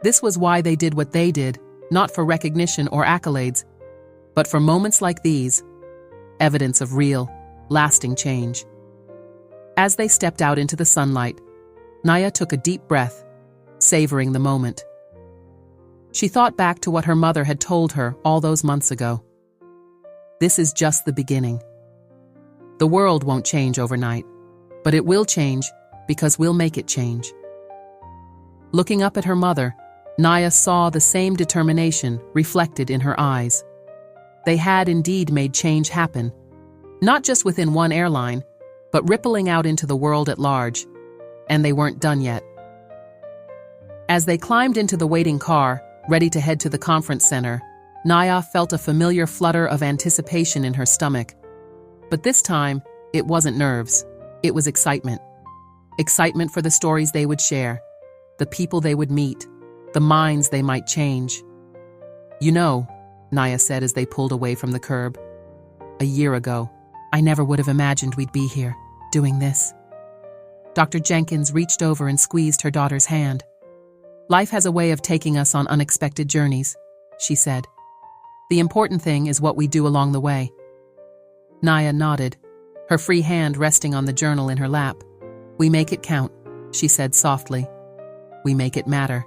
This was why they did what they did, not for recognition or accolades, but for moments like these, evidence of real, lasting change. As they stepped out into the sunlight, Naya took a deep breath, savoring the moment. She thought back to what her mother had told her all those months ago. This is just the beginning. The world won't change overnight, but it will change because we'll make it change. Looking up at her mother, Naya saw the same determination reflected in her eyes. They had indeed made change happen, not just within one airline, but rippling out into the world at large, and they weren't done yet. As they climbed into the waiting car, ready to head to the conference center, Naya felt a familiar flutter of anticipation in her stomach. But this time, it wasn't nerves, it was excitement. Excitement for the stories they would share, the people they would meet, the minds they might change. "You know," Naya said as they pulled away from the curb, "a year ago, I never would have imagined we'd be here, doing this." Dr. Jenkins reached over and squeezed her daughter's hand. "Life has a way of taking us on unexpected journeys," she said. "The important thing is what we do along the way." Naya nodded, her free hand resting on the journal in her lap. "We make it count," she said softly. "We make it matter."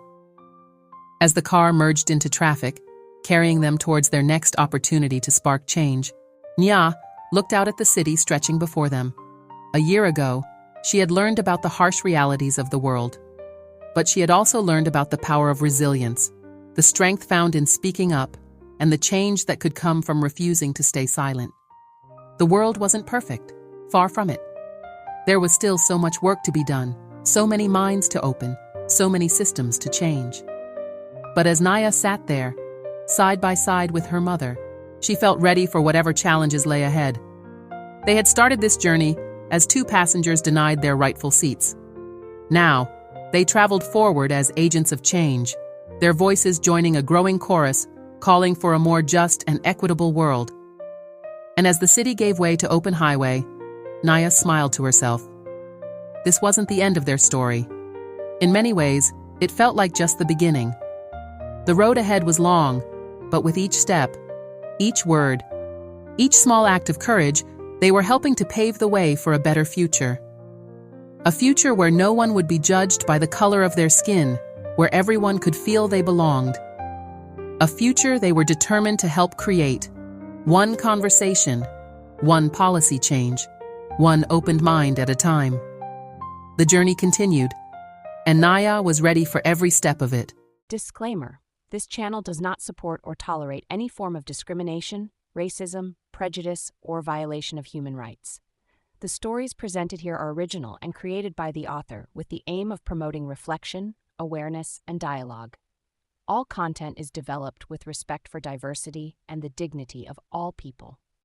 As the car merged into traffic, carrying them towards their next opportunity to spark change, Nya looked out at the city stretching before them. A year ago, she had learned about the harsh realities of the world. But she had also learned about the power of resilience, the strength found in speaking up, and the change that could come from refusing to stay silent. The world wasn't perfect, far from it. There was still so much work to be done, so many minds to open, so many systems to change. But as Naya sat there, side by side with her mother, she felt ready for whatever challenges lay ahead. They had started this journey as two passengers denied their rightful seats. Now, they traveled forward as agents of change, their voices joining a growing chorus calling for a more just and equitable world. And as the city gave way to open highway, Naya smiled to herself. This wasn't the end of their story. In many ways, it felt like just the beginning. The road ahead was long, but with each step, each word, each small act of courage, they were helping to pave the way for a better future. A future where no one would be judged by the color of their skin, where everyone could feel they belonged. A future they were determined to help create. One conversation, one policy change, one opened mind at a time. The journey continued, and Naya was ready for every step of it. Disclaimer: this channel does not support or tolerate any form of discrimination, racism, prejudice, or violation of human rights. The stories presented here are original and created by the author with the aim of promoting reflection, awareness, and dialogue. All content is developed with respect for diversity and the dignity of all people.